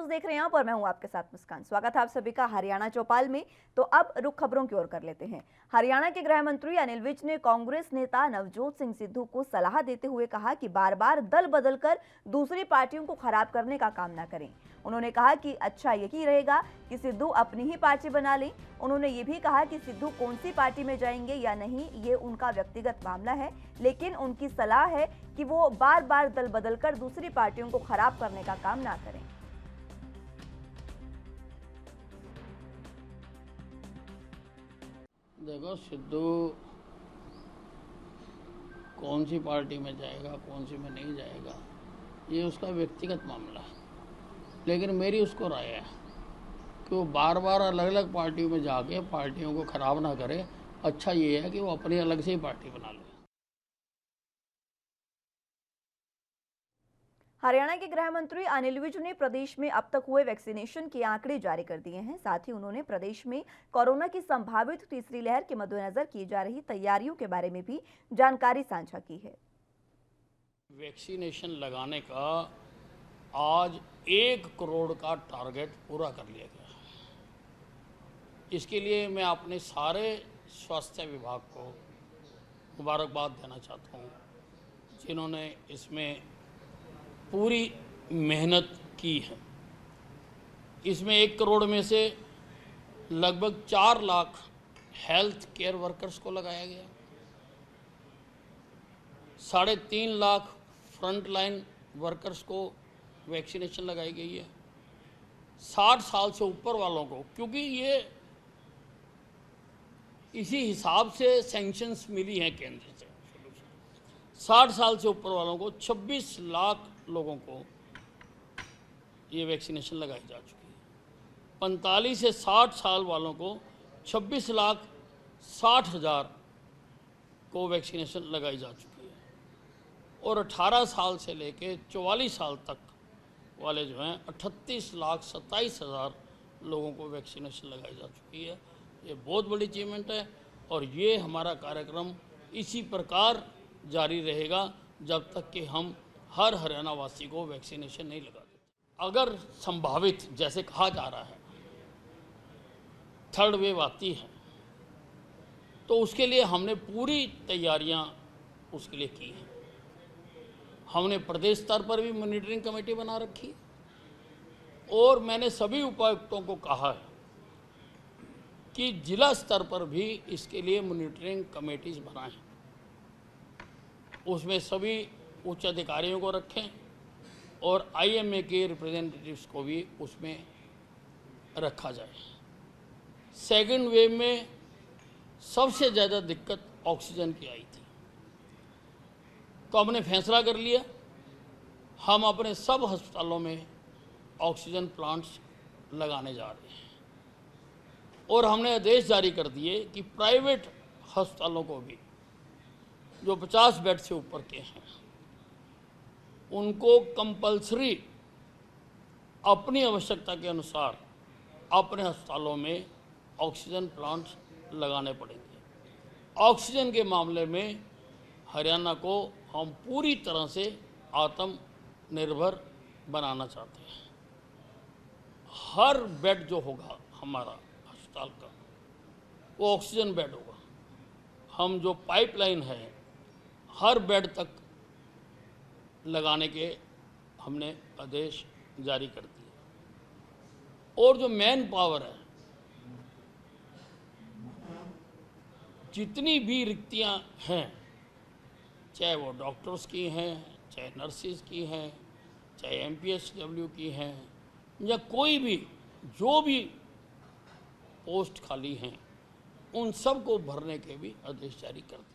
News देख रहे हैं आप और मैं हूं आपके साथ मुस्कान। स्वागत है आप सभी का हरियाणा चौपाल में। तो अब रुख खबरों की ओर कर लेते हैं। हरियाणा के गृह मंत्री अनिल विज ने कांग्रेस नेता नवजोत सिंह सिद्धू को सलाह देते हुए कहा कि बार बार दल बदलकर दूसरी पार्टियों को खराब करने का काम न करें। उन्होंने कहा कि अच्छा यही रहेगा कि सिद्धू अपनी ही पार्टी बना लें। उन्होंने ये भी कहा कि सिद्धू कौन सी पार्टी में जाएंगे या नहीं ये उनका व्यक्तिगत मामला है, लेकिन उनकी सलाह है कि वो बार बार दल बदलकर दूसरी पार्टियों को खराब करने का काम ना करें। देखो, सिद्धू कौन सी पार्टी में जाएगा, कौन सी में नहीं जाएगा, ये उसका व्यक्तिगत मामला है। लेकिन मेरी उसको राय है कि वो बार बार अलग अलग पार्टियों में जाके पार्टियों को खराब ना करे। अच्छा ये है कि वो अपनी अलग से ही पार्टी बना ले। हरियाणा के गृह मंत्री अनिल विज ने प्रदेश में अब तक हुए वैक्सीनेशन के आंकड़े जारी कर दिए हैं। साथ ही उन्होंने प्रदेश में कोरोना की संभावित तीसरी लहर के मद्देनजर की जा रही तैयारियों के बारे में भी जानकारी साझा की है। वैक्सीनेशन लगाने का आज 1 करोड़ का टारगेट पूरा कर लिया गया। इसके लिए मैं अपने सारे स्वास्थ्य विभाग को मुबारकबाद देना चाहता हूँ, जिन्होंने इसमें पूरी मेहनत की है। इसमें 1 करोड़ में से लगभग 4 लाख हेल्थ केयर वर्कर्स को लगाया गया, 3.5 लाख फ्रंट लाइन वर्कर्स को वैक्सीनेशन लगाई गई है। 60 साल से ऊपर वालों को, क्योंकि ये इसी हिसाब से सैंक्शंस मिली हैं केंद्र से, 60 साल से ऊपर वालों को 26 लाख लोगों को ये वैक्सीनेशन लगाई जा चुकी है। 45 से 60 साल वालों को 26,60,000 को वैक्सीनेशन लगाई जा चुकी है। और 18 साल से लेके 44 साल तक वाले जो हैं 38,27,000 लोगों को वैक्सीनेशन लगाई जा चुकी है। ये बहुत बड़ी अचीवमेंट है और ये हमारा कार्यक्रम इसी प्रकार जारी रहेगा जब तक कि हम हर हरियाणा वासी को वैक्सीनेशन नहीं लगा देते। अगर संभावित, जैसे कहा जा रहा है, 3rd वेव आती है तो उसके लिए हमने पूरी तैयारियां उसके लिए की हैं। हमने प्रदेश स्तर पर भी मॉनिटरिंग कमेटी बना रखी है और मैंने सभी उपायुक्तों को कहा है कि जिला स्तर पर भी इसके लिए मॉनिटरिंग कमेटीज बनाएं, उसमें सभी उच्च अधिकारियों को रखें और IMA के रिप्रेजेंटेटिव्स को भी उसमें रखा जाए। 2nd वेव में सबसे ज़्यादा दिक्कत ऑक्सीजन की आई थी, तो हमने फैसला कर लिया हम अपने सब अस्पतालों में ऑक्सीजन प्लांट्स लगाने जा रहे हैं और हमने आदेश जारी कर दिए कि प्राइवेट अस्पतालों को भी जो 50 बेड से ऊपर के हैं उनको कंपल्सरी अपनी आवश्यकता के अनुसार अपने अस्पतालों में ऑक्सीजन प्लांट्स लगाने पड़ेंगे। ऑक्सीजन के मामले में हरियाणा को हम पूरी तरह से आत्मनिर्भर बनाना चाहते हैं। हर बेड जो होगा हमारा अस्पताल का वो ऑक्सीजन बेड होगा। हम जो पाइपलाइन है हर बेड तक लगाने के हमने आदेश जारी कर दिए। और जो मैन पावर है, जितनी भी रिक्तियां हैं, चाहे वो डॉक्टर्स की हैं, चाहे नर्सिस की हैं, चाहे MPHW की हैं, या कोई भी जो भी पोस्ट खाली हैं, उन सब को भरने के भी आदेश जारी कर दिए।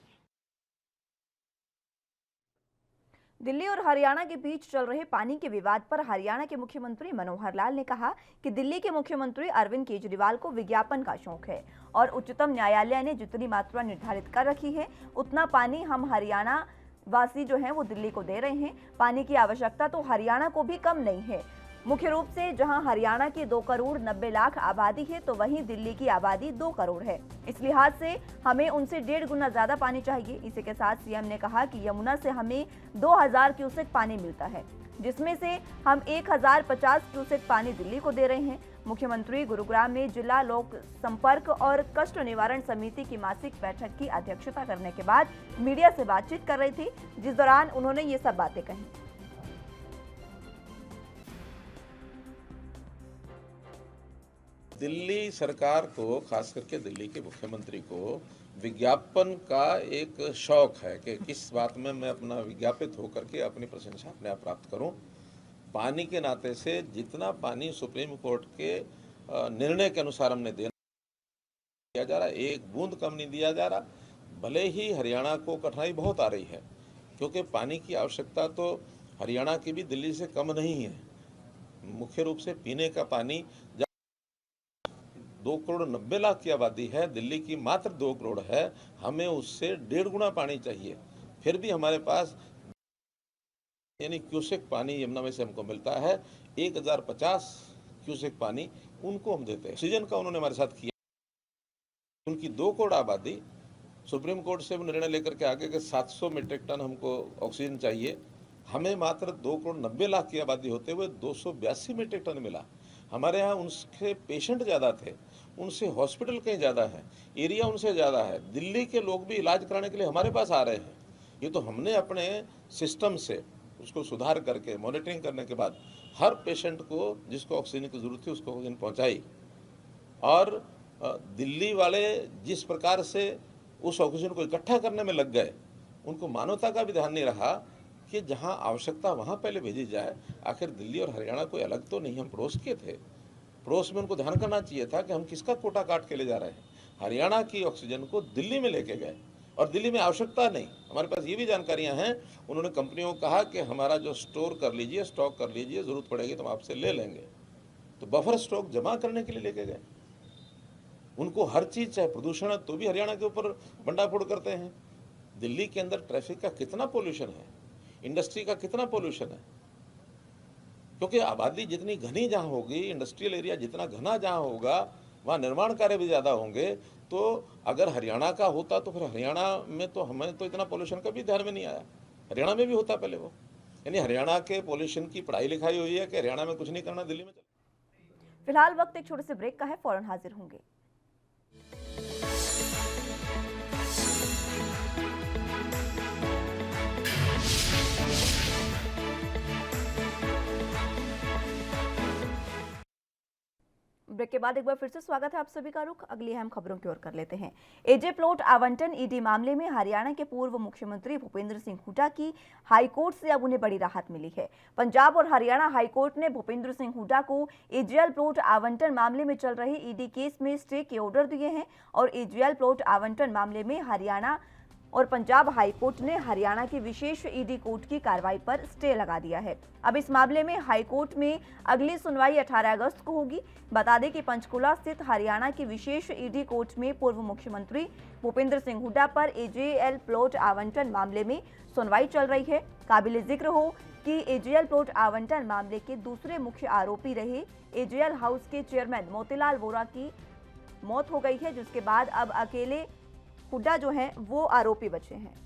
दिल्ली और हरियाणा के बीच चल रहे पानी के विवाद पर हरियाणा के मुख्यमंत्री मनोहर लाल ने कहा कि दिल्ली के मुख्यमंत्री अरविंद केजरीवाल को विज्ञापन का शौक है और उच्चतम न्यायालय ने जितनी मात्रा निर्धारित कर रखी है उतना पानी हम हरियाणा वासी जो हैं वो दिल्ली को दे रहे हैं। पानी की आवश्यकता तो हरियाणा को भी कम नहीं है। मुख्य रूप से जहां हरियाणा की 2 करोड़ 90 लाख आबादी है तो वहीं दिल्ली की आबादी 2 करोड़ है। इस लिहाज से हमें उनसे 1.5 गुना ज्यादा पानी चाहिए। इसी के साथ सीएम ने कहा कि यमुना से हमें 2000 क्यूसेक पानी मिलता है। जिसमें से हम 1050 क्यूसेक पानी दिल्ली को दे रहे हैं। मुख्यमंत्री गुरुग्राम में जिला लोक संपर्क और कष्ट निवारण समिति की मासिक बैठक की अध्यक्षता करने के बाद मीडिया से बातचीत कर रही थी, जिस दौरान उन्होंने ये सब बातें कही। दिल्ली सरकार को, खास करके दिल्ली के मुख्यमंत्री को विज्ञापन का एक शौक है कि किस बात में मैं अपना विज्ञापित होकर के अपनी प्रशंसा अपने आप प्राप्त करूं। पानी के नाते से जितना पानी सुप्रीम कोर्ट के निर्णय के अनुसार हमने दिया जा रहा है, एक बूंद कम नहीं दिया जा रहा। भले ही हरियाणा को कठिनाई बहुत आ रही है, क्योंकि पानी की आवश्यकता तो हरियाणा की भी दिल्ली से कम नहीं है। मुख्य रूप से पीने का पानी 2 करोड़ 90 लाख की आबादी है, दिल्ली की मात्र 2 करोड़ है, हमें उससे 1.5 गुना पानी चाहिए। फिर भी हमारे पास यानी क्यूसेक पानी यमुना में से हमको मिलता है, 1050 क्यूसेक पानी उनको हम देते हैं। ऑक्सीजन का उन्होंने हमारे साथ किया। उनकी 2 करोड़ आबादी, सुप्रीम कोर्ट से निर्णय लेकर के आगे के 700 मीट्रिक टन हमको ऑक्सीजन चाहिए, हमें मात्र 2 करोड़ 90 लाख की आबादी होते हुए 282 मीट्रिक टन मिला। हमारे यहाँ उनके पेशेंट ज़्यादा थे, उनसे हॉस्पिटल कहीं ज़्यादा है, एरिया उनसे ज़्यादा है, दिल्ली के लोग भी इलाज कराने के लिए हमारे पास आ रहे हैं। ये तो हमने अपने सिस्टम से उसको सुधार करके मॉनिटरिंग करने के बाद हर पेशेंट को जिसको ऑक्सीजन की ज़रूरत थी उसको ऑक्सीजन पहुँचाई। और दिल्ली वाले जिस प्रकार से उस ऑक्सीजन को इकट्ठा करने में लग गए, उनको मानवता का भी ध्यान नहीं रहा कि जहां आवश्यकता वहां पहले भेजी जाए। आखिर दिल्ली और हरियाणा कोई अलग तो नहीं, हम पड़ोस के थे। पड़ोस में उनको ध्यान करना चाहिए था कि हम किसका कोटा काट के ले जा रहे हैं। हरियाणा की ऑक्सीजन को दिल्ली में लेके गए और दिल्ली में आवश्यकता नहीं। हमारे पास ये भी जानकारियां हैं, उन्होंने कंपनियों को कहा कि हमारा जो स्टोर कर लीजिए, स्टॉक कर लीजिए, जरूरत पड़ेगी तो हम आपसे ले लेंगे। तो बफर स्टॉक जमा करने के लिए लेके गए। उनको हर चीज, चाहे प्रदूषण है तो भी हरियाणा के ऊपर बंडाफोड़ करते हैं। दिल्ली के अंदर ट्रैफिक का कितना पोल्यूशन है, इंडस्ट्री का कितना पोल्यूशन है, क्योंकि आबादी जितनी घनी जहां होगी, इंडस्ट्रियल एरिया जितना घना जहां होगा, वहां निर्माण कार्य भी ज़्यादा होंगे। तो अगर हरियाणा का होता तो फिर हरियाणा में तो हमें तो इतना पोल्यूशन कभी ध्यान में नहीं आया। हरियाणा में भी होता पहले वो। यानी हरियाणा के पोल्यूशन की पढ़ाई लिखाई हुई है कि हरियाणा में कुछ नहीं करना, दिल्ली में चल। फिलहाल वक्त एक छोटे से ब्रेक का है, फौरन हाजिर होंगे। ब्रेक के बाद एक बार फिर से स्वागत है आप सभी का। रुख अगली अहम खबरों की ओर कर लेते हैं। एजे प्लॉट आवंटन ईडी मामले में हरियाणा के पूर्व मुख्यमंत्री भूपेंद्र सिंह हुड्डा की हाईकोर्ट से अब उन्हें बड़ी राहत मिली है। पंजाब और हरियाणा हाईकोर्ट ने भूपेंद्र सिंह हुड्डा को एजेएल प्लॉट आवंटन मामले में चल रहे ईडी केस में स्टे के ऑर्डर दिए हैं और एजेएल प्लॉट आवंटन मामले में हरियाणा और पंजाब हाईकोर्ट ने हरियाणा की विशेष ईडी कोर्ट की कार्रवाई पर स्टे लगा दिया है। अब इस मामले में हाईकोर्ट में अगली सुनवाई 18 अगस्त को होगी। बता दें कि पंचकुला स्थित हरियाणा की विशेष ईडी कोर्ट में पूर्व मुख्यमंत्री भूपेंद्र सिंह हुड्डा पर एजेएल प्लॉट आवंटन मामले में सुनवाई चल रही है। काबिले जिक्र हो कि एजेएल प्लॉट आवंटन मामले के दूसरे मुख्य आरोपी रहे एजेएल हाउस के चेयरमैन मोतीलाल वोरा की मौत हो गई है, जिसके बाद अब अकेले हुड्डा जो हैं वो आरोपी बचे हैं।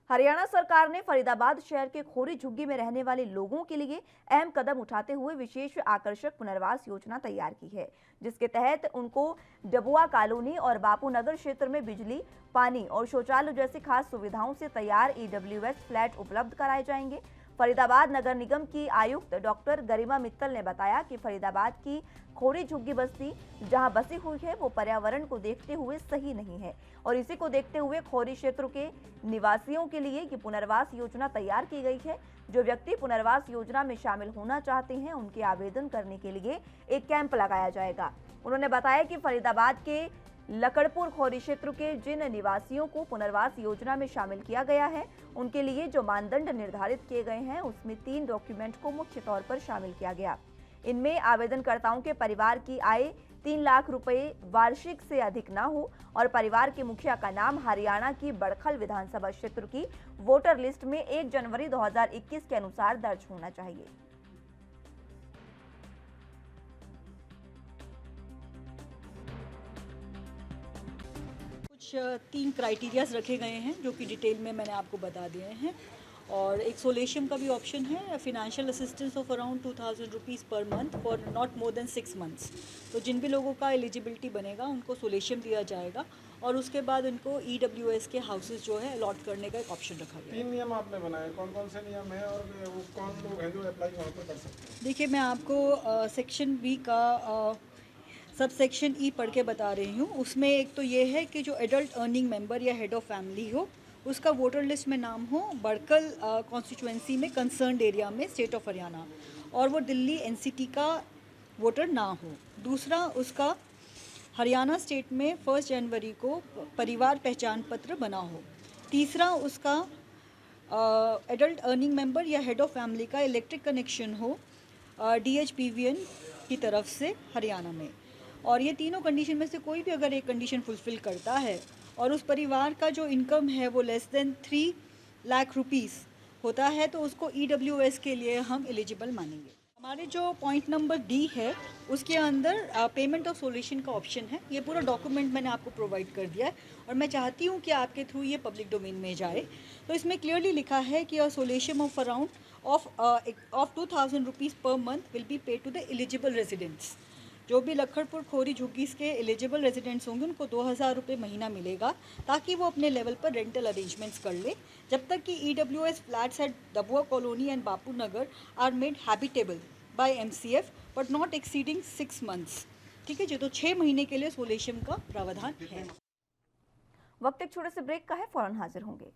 हरियाणा सरकार ने फरीदाबाद शहर के खोरी झुग्गी में रहने वाले लोगों के लिए अहम कदम उठाते हुए विशेष आकर्षक पुनर्वास योजना तैयार की है, जिसके तहत उनको डबुआ कॉलोनी और बापू नगर क्षेत्र में बिजली, पानी और शौचालय जैसी खास सुविधाओं से तैयार ईडब्ल्यूएस फ्लैट उपलब्ध कराए जाएंगे। फरीदाबाद नगर निगम की आयुक्त डॉक्टर गरिमा मित्तल ने बताया कि फरीदाबाद की खोरी झुग्गी बस्ती जहां बसी हुई है वो पर्यावरण को देखते हुए सही नहीं है और इसी को देखते हुए खोरी क्षेत्र के निवासियों के लिए ये पुनर्वास योजना तैयार की गई है। जो व्यक्ति पुनर्वास योजना में शामिल होना चाहते हैं उनके आवेदन करने के लिए एक कैंप लगाया जाएगा। उन्होंने बताया कि फरीदाबाद के लकड़पुर खोरी क्षेत्र के जिन निवासियों को पुनर्वास योजना में शामिल किया गया है उनके लिए जो मानदंड निर्धारित किए गए हैं उसमें 3 डॉक्यूमेंट को मुख्य तौर पर शामिल किया गया। इनमें आवेदनकर्ताओं के परिवार की आय 3 लाख रुपए वार्षिक से अधिक न हो और परिवार के मुखिया का नाम हरियाणा की बड़खल विधानसभा क्षेत्र की वोटर लिस्ट में 1 जनवरी 2021 के अनुसार दर्ज होना चाहिए। 3 क्राइटेरियाज रखे गए हैं जो कि डिटेल में मैंने आपको बता दिए हैं, और एक सोलेशियम का भी ऑप्शन है, financial assistance of around 2000 rupees per month for not more than 6 months. तो जिन भी लोगों का एलिजिबिलिटी बनेगा उनको सोलेशियम दिया जाएगा, और उसके बाद उनको EWS के हाउसेस जो है अलॉट करने का एक ऑप्शन रखा गया है। 3 नियम आपने बनाए, कौन कौन से नियम हैं और वो कौन लोग हैं जो अप्लाई वहाँ पर कर सकते हैं? देखिए, मैं आपको सेक्शन बी का सब सेक्शन ई पढ़ के बता रही हूँ। उसमें एक तो ये है कि जो एडल्ट अर्निंग मेंबर या हेड ऑफ़ फैमिली हो, उसका वोटर लिस्ट में नाम हो बड़कल कॉन्स्टिट्यूएंसी में कंसर्न्ड एरिया में स्टेट ऑफ हरियाणा, और वो दिल्ली NCT का वोटर ना हो। दूसरा, उसका हरियाणा स्टेट में 1 जनवरी को परिवार पहचान पत्र बना हो। तीसरा, उसका एडल्ट अर्निंग मेंबर या हेड ऑफ़ फैमिली का इलेक्ट्रिक कनेक्शन हो DHPVN की तरफ से हरियाणा में। और ये तीनों कंडीशन में से कोई भी अगर एक कंडीशन फुलफ़िल करता है और उस परिवार का जो इनकम है वो लेस देन 3 लाख रुपीज़ होता है, तो उसको EWS के लिए हम एलिजिबल मानेंगे। हमारे जो पॉइंट नंबर D है उसके अंदर पेमेंट ऑफ सोल्यूशन का ऑप्शन है। ये पूरा डॉक्यूमेंट मैंने आपको प्रोवाइड कर दिया है, और मैं चाहती हूँ कि आपके थ्रू ये पब्लिक डोमेन में जाए। तो इसमें क्लियरली लिखा है कि solution of around of 2000 rupees per month will be paid to the eligible residents. जो भी लखड़पुर खोरी झुग्गीस के एलिजिबल रेजिडेंट्स होंगे उनको 2000 रुपये महीना मिलेगा, ताकि वो अपने लेवल पर रेंटल अरेंजमेंट्स कर ले, जब तक कि EWS flats at Dabua colony and Bapu Nagar are made habitable by MCF but not exceeding 6 months. ठीक है जी, तो 6 महीने के लिए सोल्यूशन का प्रावधान है। वक्त एक छोटे से ब्रेक का है, फौरन हाजिर होंगे।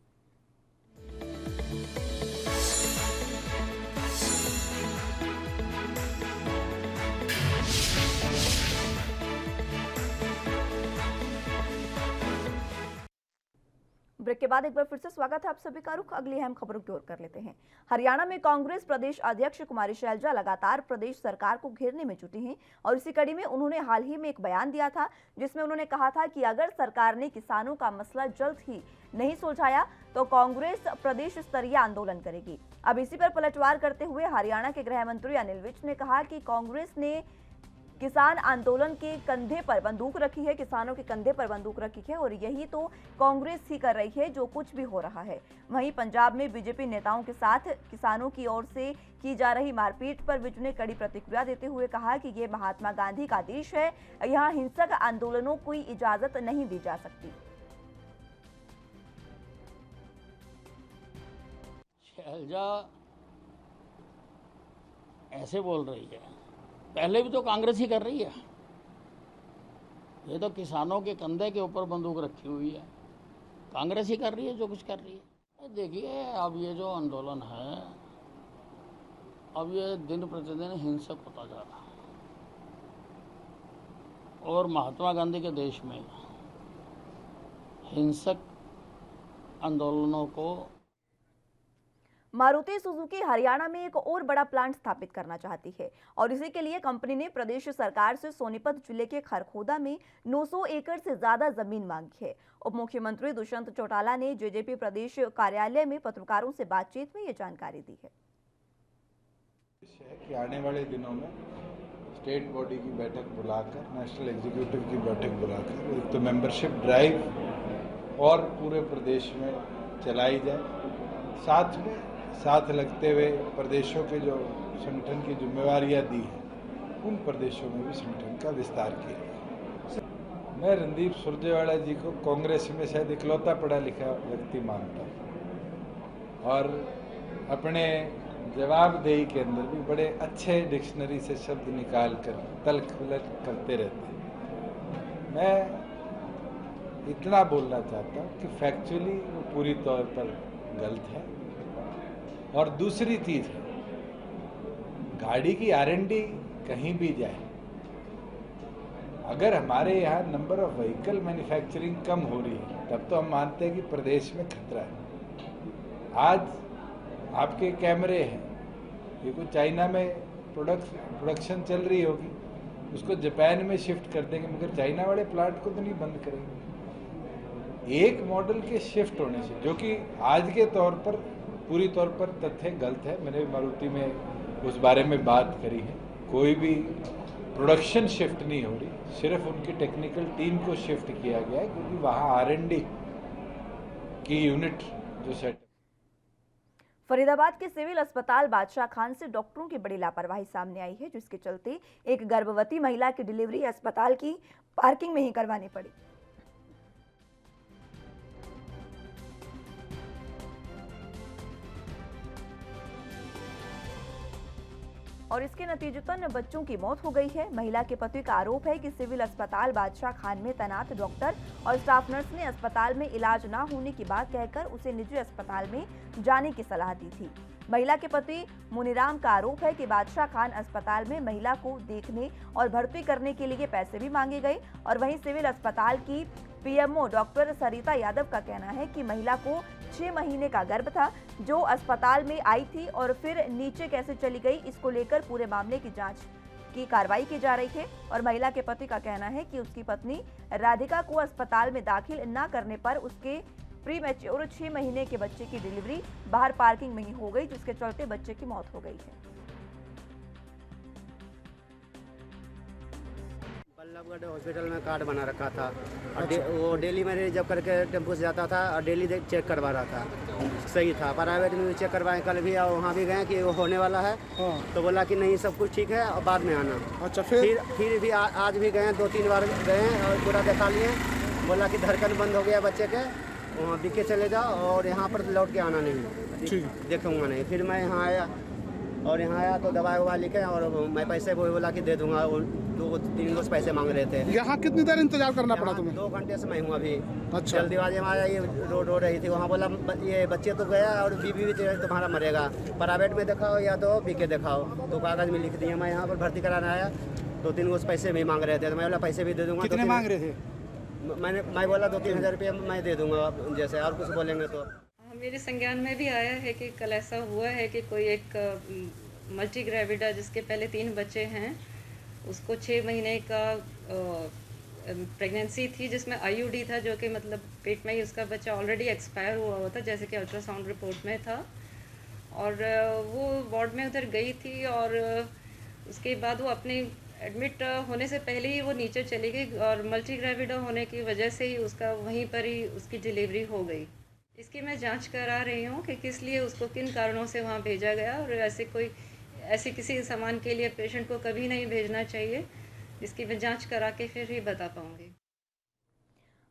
ब्रेक के बाद एक बार फिर से स्वागत है आप सभी का। रुख अगली अहम खबरों की ओर कर लेते हैं। हरियाणा में कांग्रेस प्रदेश अध्यक्ष कुमारी शैलजा लगातार प्रदेश सरकार को घेरने में जुटी हैं, और इसी कड़ी में उन्होंने हाल ही में एक बयान दिया था जिसमें उन्होंने कहा था कि अगर सरकार ने किसानों का मसला जल्द ही नहीं सुलझाया तो कांग्रेस प्रदेश स्तरीय आंदोलन करेगी। अब इसी पर पलटवार करते हुए हरियाणा के गृह मंत्री अनिल विज ने कहा कि कांग्रेस ने किसान आंदोलन के कंधे पर बंदूक रखी है, किसानों के कंधे पर बंदूक रखी है, और यही तो कांग्रेस ही कर रही है जो कुछ भी हो रहा है। वहीं पंजाब में बीजेपी नेताओं के साथ किसानों की ओर से की जा रही मारपीट पर विज ने कड़ी प्रतिक्रिया देते हुए कहा कि ये महात्मा गांधी का देश है, यहाँ हिंसक आंदोलनों को इजाजत नहीं दी जा सकती। शैलजा ऐसे बोल रही है, पहले भी तो कांग्रेस ही कर रही है। ये तो किसानों के कंधे के ऊपर बंदूक रखी हुई है, कांग्रेस ही कर रही है जो कुछ कर रही है। देखिए, अब ये जो आंदोलन है, अब ये दिन प्रतिदिन हिंसक होता जा रहा है, और महात्मा गांधी के देश में हिंसक आंदोलनों को मारुति सुजुकी हरियाणा में एक और बड़ा प्लांट स्थापित करना चाहती है, और इसी के लिए कंपनी ने प्रदेश सरकार से सोनीपत जिले के खरखोदा में 900 एकड़ से ज्यादा जमीन मांगी है। उप मुख्यमंत्री दुष्यंत चौटाला ने जेजेपी प्रदेश कार्यालय में पत्रकारों से बातचीत में ये जानकारी दी है कि आने वाले दिनों में स्टेट बॉडी की बैठक बुलाकर, नेशनल एग्जीक्यूटिव की बैठक बुलाकर एक तो मेंबरशिप ड्राइव और पूरे प्रदेश में चलाई जाए, साथ लगते हुए प्रदेशों के जो संगठन की जिम्मेवारियां दी हैं उन प्रदेशों में भी संगठन का विस्तार किया जाए। मैं रणदीप सुरजेवाला जी को कांग्रेस में शायद इकलौता पढ़ा लिखा व्यक्ति मानता हूँ, और अपने जवाबदेही के अंदर भी बड़े अच्छे डिक्शनरी से शब्द निकाल कर तल्ख विलख करते रहते हैं। मैं इतना बोलना चाहता हूँ कि फैक्चुअली वो पूरी तौर पर गलत है। और दूसरी चीज है, गाड़ी की R&D कहीं भी जाए, अगर हमारे यहाँ नंबर ऑफ व्हीकल मैन्युफैक्चरिंग कम हो रही है तब तो हम मानते हैं कि प्रदेश में खतरा है। आज आपके कैमरे हैं, ये कोई चाइना में प्रोडक्शन चल रही होगी, उसको जापान में शिफ्ट कर देंगे, मगर चाइना वाले प्लांट को तो नहीं बंद करेंगे। एक मॉडल के शिफ्ट होने से, जो कि आज के तौर पर पूरी तौर पर तथ्य गलत है, मैंने मारुति में उस बारे में बात करी है। कोई भी प्रोडक्शन शिफ्ट नहीं हो रही, सिर्फ उनकी टेक्निकल टीम को शिफ्ट किया गया है, क्योंकि वहाँ R&D की यूनिट जो सेट। फरीदाबाद के सिविल अस्पताल बादशाह खान से डॉक्टरों की बड़ी लापरवाही सामने आई है, जिसके चलते एक गर्भवती महिला की डिलीवरी अस्पताल की पार्किंग में ही करवानी पड़ी। और इसके नतीजतन बच्चों की मौत हो गई है। महिला के पति का आरोप है कि सिविल अस्पताल बादशाह खान में तैनात डॉक्टर और स्टाफ नर्स ने अस्पताल में इलाज न होने की बात कहकर उसे निजी अस्पताल में जाने की सलाह दी थी। महिला के पति मुनीराम का आरोप है कि बादशाह खान अस्पताल में महिला को देखने और भर्ती करने के लिए पैसे भी मांगे गए। और वहीं सिविल अस्पताल की पीएमओ डॉक्टर सरिता यादव का कहना है कि महिला को 6 महीने का गर्भ था, जो अस्पताल में आई थी और फिर नीचे कैसे चली गई, इसको लेकर पूरे मामले की जांच की कार्रवाई की जा रही है। और महिला के पति का कहना है कि उसकी पत्नी राधिका को अस्पताल में दाखिल न करने पर उसके प्री मैच्योर 6 महीने के बच्चे की डिलीवरी बाहर पार्किंग में ही हो गई, जिसके चलते बच्चे की मौत हो गई है। बल्लभगढ़ हॉस्पिटल में कार्ड बना रखा था और वो डेली में रिजर्व करके टेम्पो से जाता था और डेली चेक करवा रहा था, सही था। प्राइवेट में भी चेक करवाए कल भी, और वहाँ भी गए कि वो होने वाला है। तो बोला कि नहीं सब कुछ ठीक है और बाद में आना। अच्छा, फिर भी आज भी गए, 2-3 बार गए और पूरा दिखा लिए। बोला कि धड़कन बंद हो गया बच्चे के, वहाँ बिके चले जाओ और यहाँ पर लौट के आना नहीं, देखूँगा नहीं। फिर मैं यहाँ आया और यहाँ आया तो दवाई ववा लिखे और मैं पैसे बोला कि दे दूंगा। 2-3 रोज पैसे मांग रहे थे। यहाँ कितनी देर इंतजार करना पड़ा तुम्हें? 2 घंटे से मैं हूँ अभी। अच्छा। जल्दीबाजी में आया, ये रोड हो रही थी, वहाँ बोला ये बच्चे तो गया और बीबी भी तुम्हारा मरेगा, प्राइवेट में दिखाओ या तो बीके दिखाओ। तो कागज में लिख दिया। मैं यहाँ पर भर्ती कराने आया, 2-3 रोज पैसे भी मांग रहे थे, तो मैं बोला पैसे भी दे दूंगा। कितने मांग रहे थे? मैं बोला 2-3 हज़ार रुपये मैं दे दूंगा, जैसे और कुछ बोलेंगे तो। मेरे संज्ञान में भी आया है कि कल ऐसा हुआ है कि कोई एक मल्टी ग्रेविडा जिसके पहले 3 बच्चे हैं, उसको 6 महीने का प्रेगनेंसी थी, जिसमें IUD था, जो कि मतलब पेट में ही उसका बच्चा ऑलरेडी एक्सपायर हुआ हुआ था, जैसे कि अल्ट्रासाउंड रिपोर्ट में था। और वो वार्ड में उधर गई थी और उसके बाद वो अपने एडमिट होने से पहले ही वो नीचे चली गई और मल्टी ग्रेविडा होने की वजह से ही उसका वहीं पर ही उसकी डिलीवरी हो गई। इसकी मैं जांच करा रही हूँ कि किस लिए उसको किन कारणों से वहाँ भेजा गया, और ऐसे किसी सामान के लिए पेशेंट को कभी नहीं भेजना चाहिए, जिसकी मैं जांच करा के फिर ही बता पाऊँगी।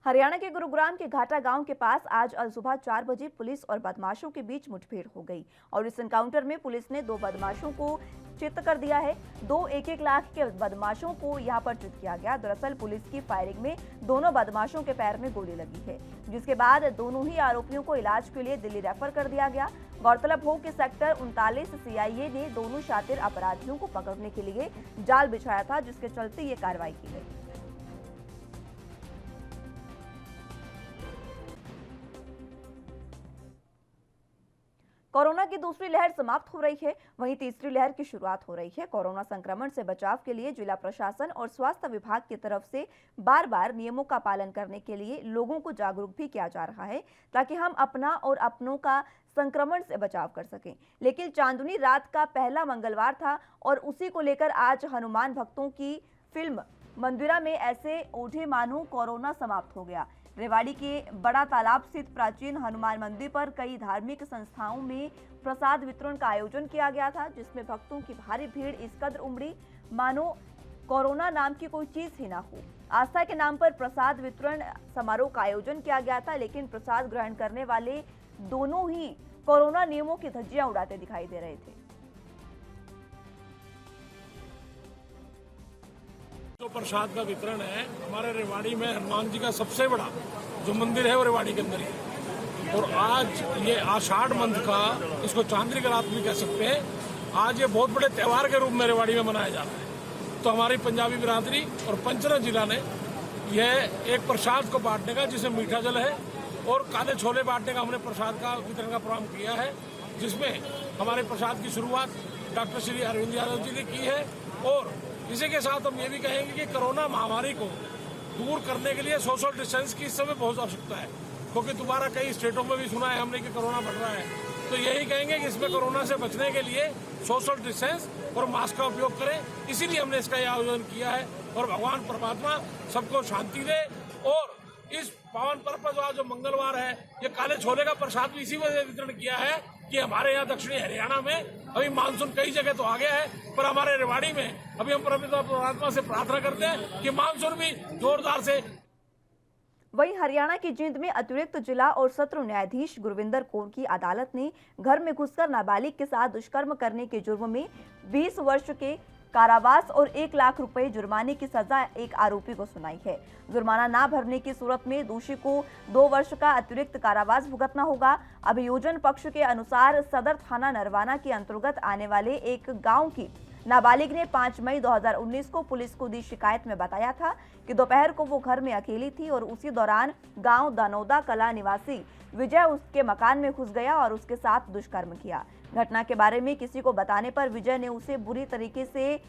हरियाणा के गुरुग्राम के घाटा गांव के पास आज अलसुबह 4 बजे पुलिस और बदमाशों के बीच मुठभेड़ हो गई और इस एनकाउंटर में पुलिस ने 2 बदमाशों को चित कर दिया है। 2 1-1 लाख के बदमाशों को यहां पर चित किया गया। दरअसल पुलिस की फायरिंग में दोनों बदमाशों के पैर में गोली लगी है, जिसके बाद दोनों ही आरोपियों को इलाज के लिए दिल्ली रेफर कर दिया गया। गौरतलब हो कि सेक्टर 39 CIA ने दोनों शातिर अपराधियों को पकड़ने के लिए जाल बिछाया था, जिसके चलते ये कार्रवाई की गई। कोरोना की दूसरी लहर समाप्त हो रही है, वहीं तीसरी लहर की शुरुआत हो रही है। कोरोना संक्रमण से बचाव के लिए जिला प्रशासन और स्वास्थ्य विभाग की तरफ से बार बार नियमों का पालन करने के लिए लोगों को जागरूक भी किया जा रहा है, ताकि हम अपना और अपनों का संक्रमण से बचाव कर सकें। लेकिन चांदनी रात का पहला मंगलवार था और उसी को लेकर आज हनुमान भक्तों की फिल्म मंदिरा में ऐसे ओढ़े मानो कोरोना समाप्त हो गया। रेवाड़ी के बड़ा तालाब स्थित प्राचीन हनुमान मंदिर पर कई धार्मिक संस्थाओं में प्रसाद वितरण का आयोजन किया गया था, जिसमें भक्तों की भारी भीड़ इस कदर उमड़ी मानो कोरोना नाम की कोई चीज ही ना हो। आस्था के नाम पर प्रसाद वितरण समारोह का आयोजन किया गया था, लेकिन प्रसाद ग्रहण करने वाले दोनों ही कोरोना नियमों की धज्जियां उड़ाते दिखाई दे रहे थे। जो प्रसाद का वितरण है हमारे रेवाड़ी में हनुमान जी का सबसे बड़ा जो मंदिर है वो रेवाड़ी के अंदर है, और आज ये आषाढ़ मंथ का, इसको चांद्री का रात भी कह सकते हैं, आज ये बहुत बड़े त्योहार के रूप में रेवाड़ी में मनाया जा रहा है। तो हमारी पंजाबी बिरादरी और पंचना जिला ने यह एक प्रसाद को बांटने का, जिसमें मीठा जल है और काले छोले बांटने का हमने प्रसाद का वितरण का प्रोग्राम किया है, जिसमें हमारे प्रसाद की शुरुआत डॉक्टर श्री अरविंद यादव जी ने की है। और इसी के साथ हम ये भी कहेंगे कि कोरोना महामारी को दूर करने के लिए सोशल डिस्टेंस की इस समय बहुत आवश्यकता है। क्योंकि दोबारा कई स्टेटों में भी सुना है हमने कि कोरोना बढ़ रहा है। तो यही कहेंगे कि इसमें कोरोना से बचने के लिए सोशल डिस्टेंस और मास्क का उपयोग करें, इसीलिए हमने इसका यह आयोजन किया है। और भगवान परमात्मा सबको शांति दे। और इस पावन पर्व पर जो मंगलवार है, ये काले छोले का प्रसाद भी इसी वजह से वितरण किया है कि हमारे यहाँ दक्षिणी हरियाणा में अभी मानसून कई जगह तो आ गया है, पर हमारे रेवाड़ी में अभी हम परमात्मा से प्रार्थना करते हैं कि मानसून भी जोरदार से। वहीं हरियाणा की जींद में अतिरिक्त जिला और सत्र न्यायाधीश गुरविंदर कौर की अदालत ने घर में घुसकर नाबालिग के साथ दुष्कर्म करने के जुर्म में 20 वर्ष के कारावास और 1 लाख रुपए जुर्माने की सजा एक आरोपी को सुनाई है। जुर्माना ना भरने की सूरत में दोषी को 2 वर्ष का अतिरिक्त कारावास भुगतना होगा। अभियोजन पक्ष के अनुसार सदर थाना नरवाना के अंतर्गत आने वाले एक गांव की नाबालिग ने 5 मई 2019 को पुलिस को दी शिकायत में बताया था कि दोपहर को वो घर में अकेली थी और उसी दौरान गांव दानोदा कला निवासी विजय उसके मकान में घुस गया और उसके साथ दुष्कर्म किया। घटना के बारे में किसी को बताने पर विजय ने उसे बुरी तरीके से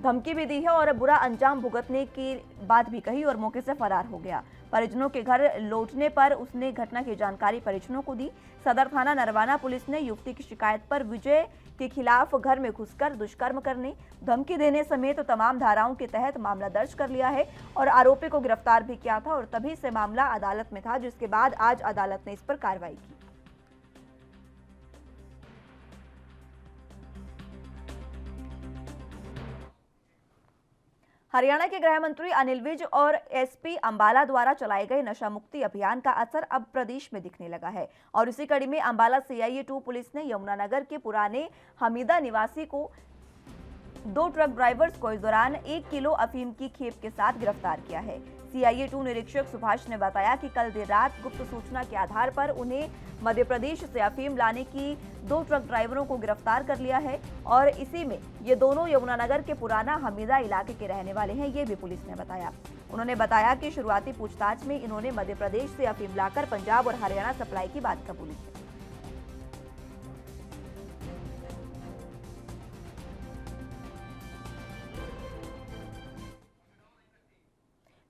धमकी भी दी है और बुरा अंजाम भुगतने की बात भी कही और मौके से फरार हो गया। परिजनों के घर लौटने पर उसने घटना की जानकारी परिजनों को दी। सदर थाना नरवाना पुलिस ने युवती की शिकायत पर विजय के खिलाफ घर में घुसकर दुष्कर्म करने, धमकी देने समेत तमाम धाराओं के तहत मामला दर्ज कर लिया है और आरोपी को गिरफ्तार भी किया था और तभी से मामला अदालत में था, जिसके बाद आज अदालत ने इस पर कार्रवाई की। हरियाणा के गृह मंत्री अनिल विज और एसपी अंबाला द्वारा चलाए गए नशा मुक्ति अभियान का असर अब प्रदेश में दिखने लगा है और इसी कड़ी में अंबाला CIA 2 पुलिस ने यमुनानगर के पुराने हमीदा निवासी को 2 ट्रक ड्राइवर्स को इस दौरान 1 किलो अफीम की खेप के साथ गिरफ्तार किया है। CIA 2 निरीक्षक सुभाष ने बताया कि कल देर रात गुप्त सूचना के आधार पर उन्हें मध्य प्रदेश से अफीम लाने की 2 ट्रक ड्राइवरों को गिरफ्तार कर लिया है और इसी में ये दोनों यमुनानगर के पुराना हमीदा इलाके के रहने वाले हैं, ये भी पुलिस ने बताया। उन्होंने बताया कि शुरुआती पूछताछ में इन्होंने मध्य प्रदेश से अफीम लाकर पंजाब और हरियाणा सप्लाई की बात कबूली है।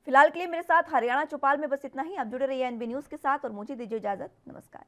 फिलहाल के लिए मेरे साथ हरियाणा चौपाल में बस इतना ही। आप जुड़े रहिए NB न्यूज के साथ और मुझे दीजिए इजाजत। नमस्कार।